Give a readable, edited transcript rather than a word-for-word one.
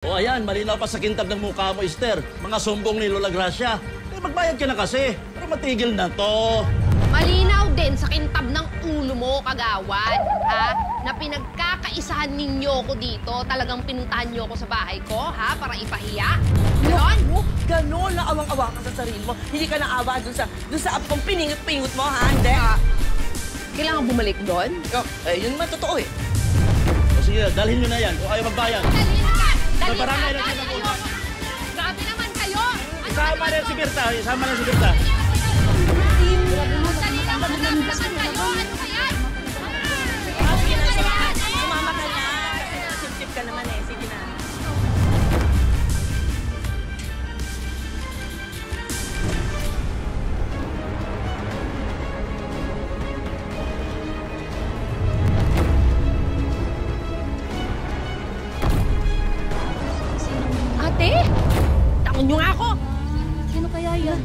O ayan, malinaw pa sa kintab ng mukha mo, Esther. Mga sumbong ni Lola Gracia. Magbayad ka na kasi. Pero matigil na to. Malinaw din sa kintab ng ulo mo, kagawad. Ha? Na pinagkakaisahan ninyo ko dito. Talagang pinuntahan nyo ko sa bahay ko, ha? Para ipahiya. Ganon? Ganon na awang-awa ka sa sarili mo. Hindi ka naawa dun sa apong piningot-pingot mo, ha? Hindi. Kailangan bumalik doon? Yun naman totoo eh. O sige, dalhin nyo na yan. O ayaw magbayad. Dali na! Barangay na kayo. Grabe naman kayo! Isama na si Berta. Isama na si Berta. Dali na! Naman kayo! Ano ba yan? Sige na, sumama ka na. Sip-sip ka naman eh. Sige na. Ate! Takon nyo nga ako! Sino kaya yan?